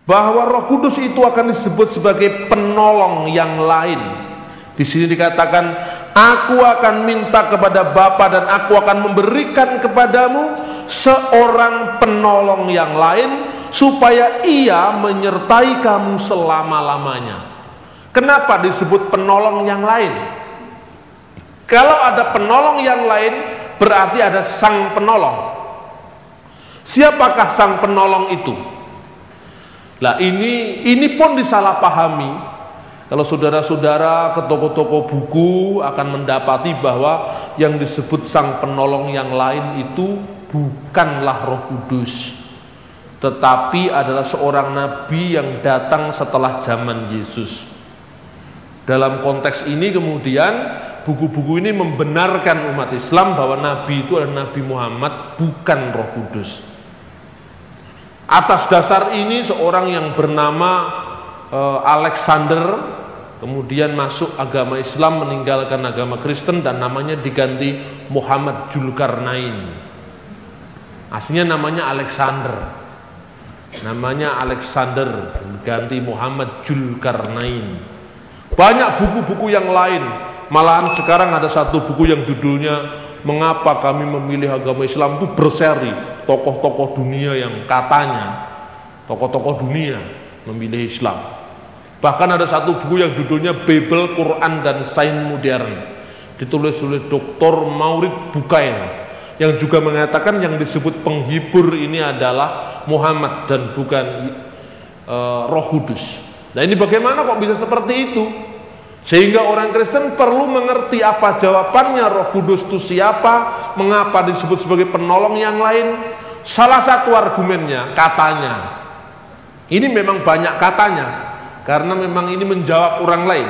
bahwa Roh Kudus itu akan disebut sebagai penolong yang lain. Di sini dikatakan, aku akan minta kepada Bapa dan aku akan memberikan kepadamu seorang penolong yang lain supaya ia menyertai kamu selama-lamanya. Kenapa disebut penolong yang lain? Kalau ada penolong yang lain, berarti ada sang penolong. Siapakah sang penolong itu? Nah, ini pun disalahpahami. Kalau saudara-saudara ke toko-toko buku akan mendapati bahwa yang disebut sang penolong yang lain itu bukanlah Roh Kudus, tetapi adalah seorang nabi yang datang setelah zaman Yesus. Dalam konteks ini kemudian buku-buku ini membenarkan umat Islam bahwa nabi itu adalah Nabi Muhammad, bukan Roh Kudus. Atas dasar ini seorang yang bernama Alexander kemudian masuk agama Islam, meninggalkan agama Kristen dan namanya diganti Muhammad Dzulkarnain. Aslinya namanya Alexander. Namanya Alexander diganti Muhammad Dzulkarnain. Banyak buku-buku yang lain. Malahan sekarang ada satu buku yang judulnya Mengapa Kami Memilih Agama Islam, itu berseri tokoh-tokoh dunia yang katanya tokoh-tokoh dunia memilih Islam. Bahkan ada satu buku yang judulnya Bible, Quran dan Sains Modern, ditulis oleh Dr. Maurid Bucaille, yang juga mengatakan yang disebut penghibur ini adalah Muhammad dan bukan Roh Kudus. Nah, ini bagaimana kok bisa seperti itu? Sehingga orang Kristen perlu mengerti apa jawabannya. Roh Kudus itu siapa? Mengapa disebut sebagai penolong yang lain? Salah satu argumennya, katanya, ini memang banyak katanya, karena memang ini menjawab orang lain.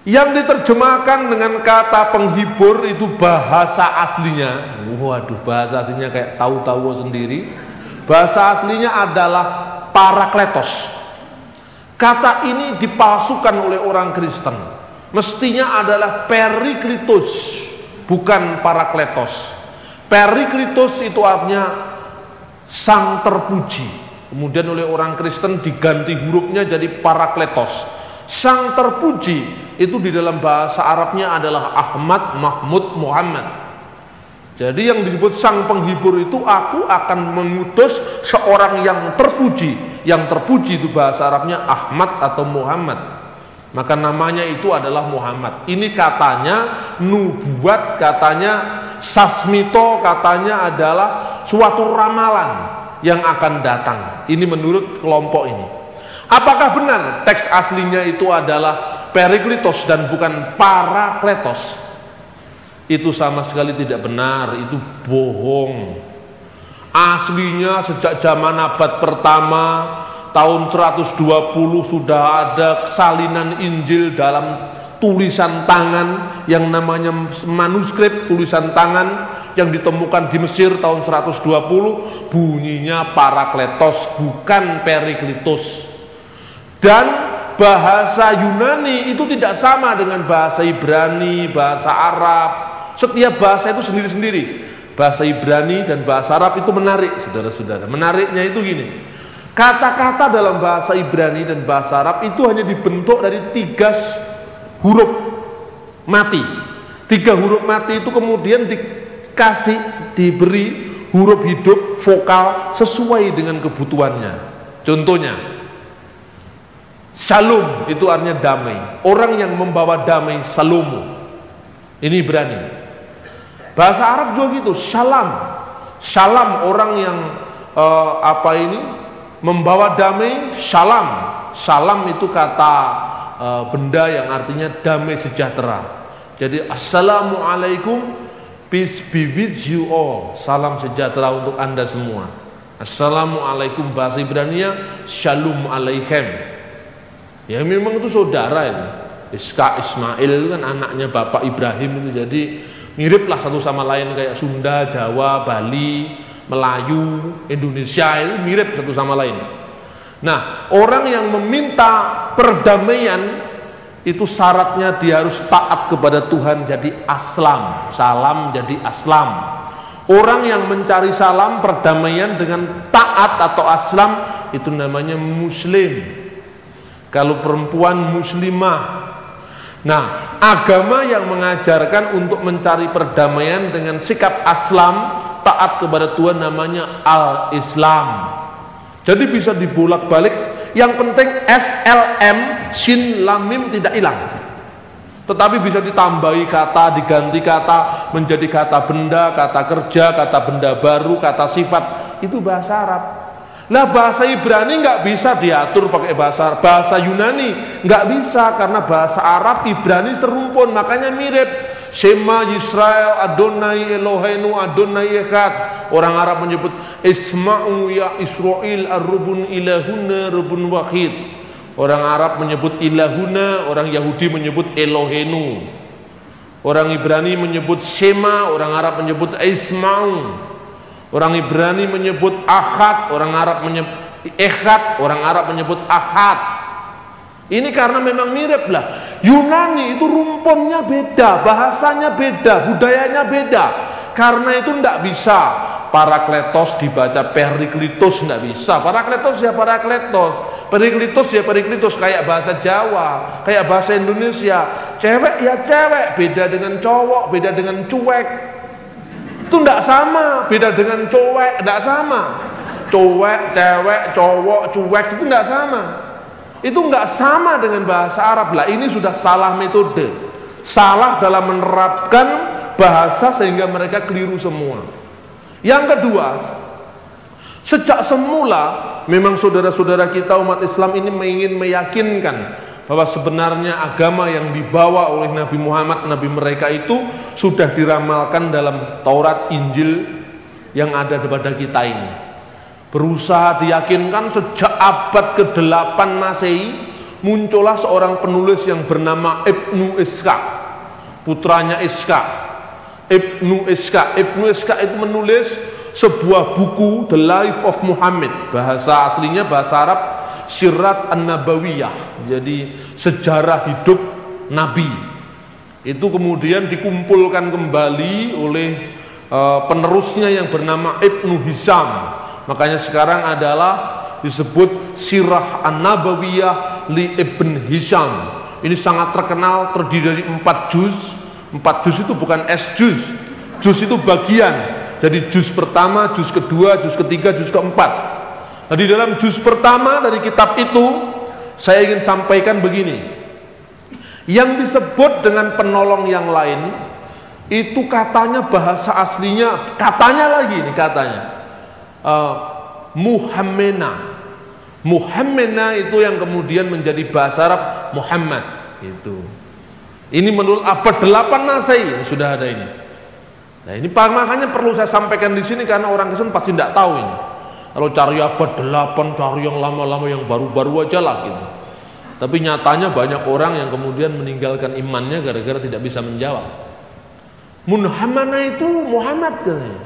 Yang diterjemahkan dengan kata penghibur itu bahasa aslinya. Waduh, bahasa aslinya kayak tahu-tahu sendiri. Bahasa aslinya adalah parakletos. Kata ini dipalsukan oleh orang Kristen. Mestinya adalah periklitos, bukan parakletos. Periklitos itu artinya sang terpuji. Kemudian oleh orang Kristen diganti hurufnya jadi parakletos. Sang terpuji itu di dalam bahasa Arabnya adalah Ahmad, Mahmud, Muhammad. Jadi yang disebut sang penghibur itu, aku akan mengutus seorang yang terpuji. Yang terpuji itu bahasa Arabnya Ahmad atau Muhammad. Maka namanya itu adalah Muhammad. Ini katanya nubuat, katanya sasmito, katanya adalah suatu ramalan yang akan datang. Ini menurut kelompok ini. Apakah benar teks aslinya itu adalah periklitos dan bukan parakletos? Itu sama sekali tidak benar, itu bohong. Aslinya sejak zaman abad pertama, tahun 120 sudah ada salinan Injil dalam tulisan tangan yang namanya manuskrip tulisan tangan yang ditemukan di Mesir tahun 120, bunyinya parakletos bukan periklitos. Dan bahasa Yunani itu tidak sama dengan bahasa Ibrani, bahasa Arab. Setiap bahasa itu sendiri-sendiri. Bahasa Ibrani dan bahasa Arab itu menarik, saudara-saudara. Menariknya itu gini. Kata-kata dalam bahasa Ibrani dan bahasa Arab itu hanya dibentuk dari 3 huruf mati. 3 huruf mati itu kemudian diberi huruf hidup vokal sesuai dengan kebutuhannya. Contohnya, Shalom itu artinya damai. Orang yang membawa damai, Shalom. Ini Ibrani. Bahasa Arab juga gitu, Shalom. Shalom orang yang membawa damai, Shalom. Shalom itu kata benda yang artinya damai sejahtera. Jadi Assalamualaikum, peace be with you all. Salam sejahtera untuk Anda semua. Assalamualaikum bahasa Ibraninya Shalom Aleichem. Ya memang itu saudara itu. Iska Ismail kan anaknya Bapak Ibrahim itu, jadi miriplah satu sama lain kayak Sunda, Jawa, Bali, Melayu, Indonesia itu mirip satu sama lain. Nah, orang yang meminta perdamaian itu syaratnya dia harus taat kepada Tuhan, jadi aslam. Salam jadi aslam. Orang yang mencari salam perdamaian dengan taat atau aslam, itu namanya muslim. Kalau perempuan muslimah. Nah, agama yang mengajarkan untuk mencari perdamaian dengan sikap aslam, taat kepada Tuhan, namanya al-Islam. Jadi bisa dibolak-balik, yang penting SLM, sin lam mim tidak hilang. Tetapi bisa ditambahi kata, diganti kata, menjadi kata benda, kata kerja, kata benda baru, kata sifat. Itu bahasa Arab. Nah, bahasa Ibrani nggak bisa diatur pakai bahasa Arab. Bahasa Yunani nggak bisa, karena bahasa Arab Ibrani serumpun, makanya mirip. Shema Yisrael Adonai Eloheinu Adonai Echad. Orang Arab menyebut Isma'u ya Israel ar-rubun ilahuna rubun wahid. Orang Arab menyebut ilahuna, orang Yahudi menyebut Eloheinu. Orang Ibrani menyebut Shema, orang Arab menyebut Isma'u. Orang Ibrani menyebut Ahad, orang Arab menyebut Echad, orang Arab menyebut Ahad. Ini karena memang mirip lah. Yunani itu rumpunnya beda, bahasanya beda, budayanya beda. Karena itu tidak bisa Parakletos dibaca Periklitos, tidak bisa. Parakletos ya Parakletos, Periklitos ya Periklitos, kayak bahasa Jawa, kayak bahasa Indonesia. Cewek ya cewek, beda dengan cowok, beda dengan cuek. Itu tidak sama, beda dengan cowek, tidak sama. Cowek, cewek, cowok, cuek itu tidak sama. Itu nggak sama dengan bahasa Arab lah. Ini sudah salah metode, salah dalam menerapkan bahasa sehingga mereka keliru semua. Yang kedua, sejak semula memang saudara-saudara kita umat Islam ini ingin meyakinkan bahwa sebenarnya agama yang dibawa oleh Nabi Muhammad, Nabi mereka itu sudah diramalkan dalam Taurat, Injil yang ada pada kita ini. Berusaha diyakinkan sejak abad ke-8 Masehi, muncullah seorang penulis yang bernama Ibnu Ishaq, putranya Ishaq. Ibnu Ishaq itu menulis sebuah buku The Life of Muhammad, bahasa aslinya bahasa Arab Syirat An-Nabawiyah, jadi sejarah hidup Nabi. Itu kemudian dikumpulkan kembali oleh penerusnya yang bernama Ibnu Hisham. Makanya sekarang adalah disebut Sirah An-Nabawiyah li Ibn Hisham. Ini sangat terkenal, terdiri dari 4 juz. 4 juz itu bukan juz. Juz itu bagian. Jadi juz pertama, juz kedua, juz ketiga, juz keempat. Nah, di dalam juz pertama dari kitab itu saya ingin sampaikan begini. Yang disebut dengan penolong yang lain itu katanya bahasa aslinya, katanya lagi nih katanya Muhammena itu yang kemudian menjadi bahasa Arab Muhammad itu. Ini menurut abad 8 Masehi sudah ada ini. Nah, ini makanya perlu saya sampaikan di sini karena orang Kristen pasti tidak tahu ini. Kalau cari abad 8, cari yang lama-lama, yang baru-baru aja lah gitu. Tapi nyatanya banyak orang yang kemudian meninggalkan imannya gara-gara tidak bisa menjawab. Muhammad itu Muhammad katanya.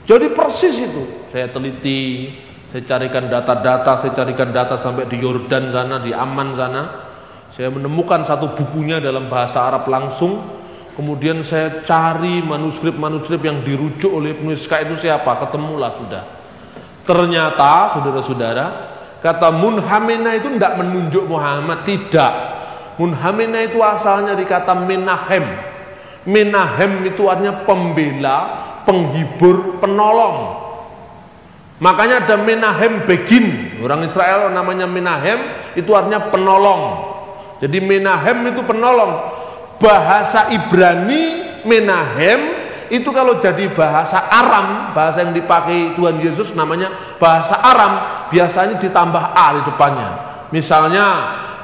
Jadi persis itu. Saya teliti, saya carikan data sampai di Yordan sana, di Amman sana. Saya menemukan satu bukunya dalam bahasa Arab langsung. Kemudian saya cari manuskrip-manuskrip yang dirujuk oleh Ibnu Ishaq itu siapa, ketemulah sudah. Ternyata saudara-saudara, kata Munhamena itu tidak menunjuk Muhammad, tidak. Munhamena itu asalnya dari kata Menahem. Menahem itu artinya pembela, penghibur, penolong. Makanya ada Menahem Begin. Orang Israel namanya Menahem, itu artinya penolong. Jadi Menahem itu penolong. Bahasa Ibrani Menahem itu kalau jadi bahasa Aram, bahasa yang dipakai Tuhan Yesus namanya bahasa Aram, biasanya ditambah A di depannya. Misalnya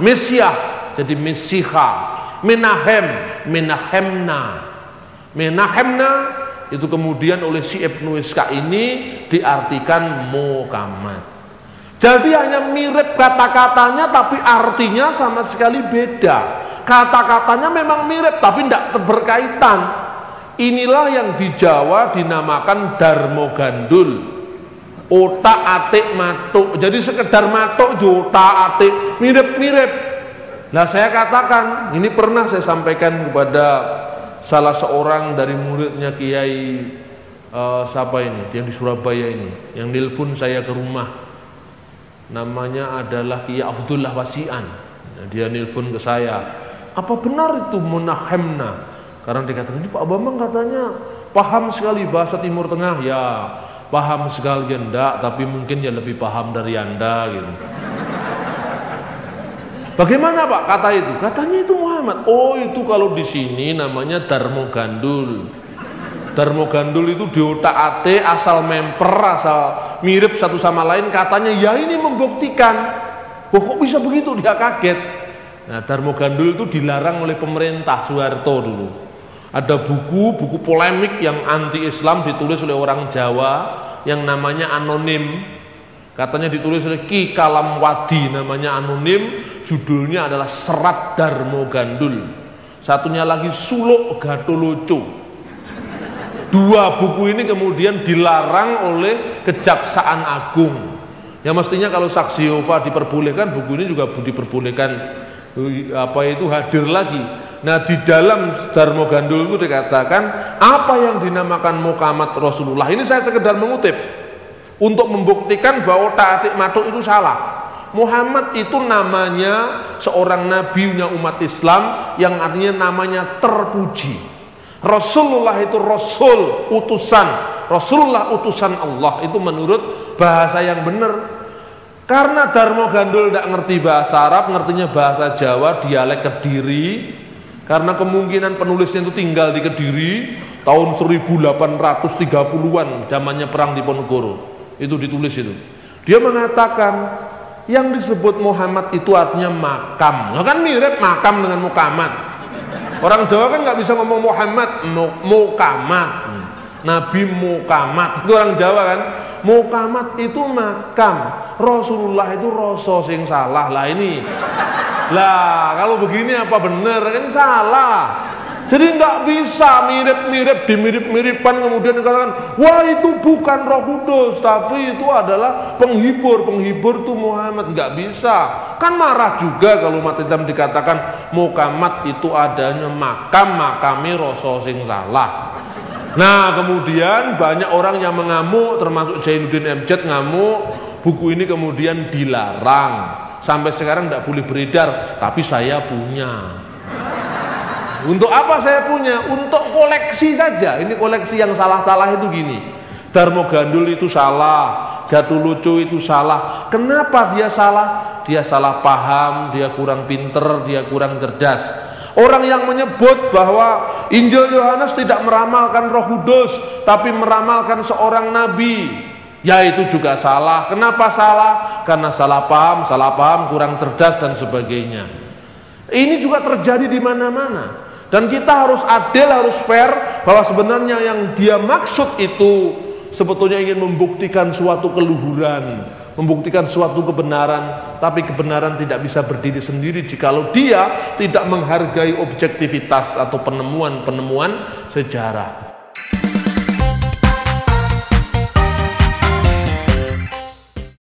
Mesiah jadi Mesiha, Menahem, Menahemna. Menahemna itu kemudian oleh si Ibnu Ishaq ini diartikan Muhammad. Jadi hanya mirip kata-katanya tapi artinya sama sekali beda. Kata-katanya memang mirip tapi tidak berkaitan. Inilah yang di Jawa dinamakan Darmo Gandul. Otak atik matuk. Jadi sekedar matuk otak atik mirip-mirip. Nah, saya katakan, ini pernah saya sampaikan kepada salah seorang dari muridnya Kiai siapa ini, yang di Surabaya ini, yang nelpon saya ke rumah. namanya adalah Kiai Abdullah Wasian. Nah, dia nelpon ke saya, apa benar itu munahemna? Karena dikatakan ini Pak Bambang katanya paham sekali bahasa Timur Tengah. Ya, paham sekali ya enggak, tapi mungkin ya lebih paham dari Anda gitu. Bagaimana Pak kata itu? Katanya itu Muhammad. Oh, itu kalau di sini namanya Darmo Gandul. Darmo Gandul itu diotak-atik, asal memper, asal mirip satu sama lain. Katanya ya ini membuktikan. Kok bisa begitu? Dia kaget. Nah, Darmo Gandul itu dilarang oleh pemerintah Soeharto dulu. Ada buku polemik yang anti-Islam ditulis oleh orang Jawa yang namanya Anonim. Katanya ditulis oleh Ki Kalam Wadi, namanya Anonim. Judulnya adalah Serat Darmo Gandul. Satunya lagi Suluk Gatoloco. Dua buku ini kemudian dilarang oleh Kejaksaan Agung. Ya mestinya kalau saksi Yehova diperbolehkan, buku ini juga diperbolehkan hadir lagi. Nah, di dalam Darmo Gandul itu dikatakan apa yang dinamakan mukamat Rasulullah. Ini saya sekedar mengutip untuk membuktikan bahwa ta'atik matuk itu salah. Muhammad itu namanya seorang nabinya umat Islam yang artinya namanya terpuji. Rasulullah itu Rasul, utusan. Rasulullah utusan Allah. Itu menurut bahasa yang benar. Karena Darmo Gandul tidak ngerti bahasa Arab, ngertinya bahasa Jawa, dialek Kediri. Karena kemungkinan penulisnya itu tinggal di Kediri tahun 1830-an, zamannya perang Diponegoro. Itu ditulis itu. Dia mengatakan yang disebut Muhammad itu artinya makam. Nah, kan mirip makam dengan mukamat. Orang Jawa kan nggak bisa ngomong Muhammad, mukamat. Nabi mukamat. Itu orang Jawa kan. Mukamat itu makam. Rasulullah itu rasa sing salah. Lah ini. Lah kalau begini apa benar? Kan salah. Jadi nggak bisa mirip-mirip, dimirip-miripkan kemudian dikatakan, wah itu bukan Roh Kudus, tapi itu adalah penghibur itu Muhammad. Nggak bisa. Kan marah juga kalau umat Islam dikatakan mukamat itu adanya makami rasa sing salah. Nah, kemudian banyak orang yang mengamuk, termasuk Zainuddin MZ ngamuk, buku ini kemudian dilarang. Sampai sekarang tidak boleh beredar, tapi saya punya. Untuk apa saya punya? Untuk koleksi saja. Ini koleksi yang salah-salah itu gini. Darmo Gandul itu salah, Gatoloco itu salah. Kenapa dia salah? Dia salah paham, dia kurang pinter, dia kurang cerdas. Orang yang menyebut bahwa Injil Yohanes tidak meramalkan Roh Kudus, tapi meramalkan seorang nabi, ya itu juga salah. Kenapa salah? Karena salah paham, kurang cerdas dan sebagainya. Ini juga terjadi di mana-mana. Dan kita harus adil, harus fair, bahwa sebenarnya yang dia maksud itu sebetulnya ingin membuktikan suatu keluhuran, membuktikan suatu kebenaran. Tapi kebenaran tidak bisa berdiri sendiri jikalau dia tidak menghargai objektivitas atau penemuan-penemuan sejarah.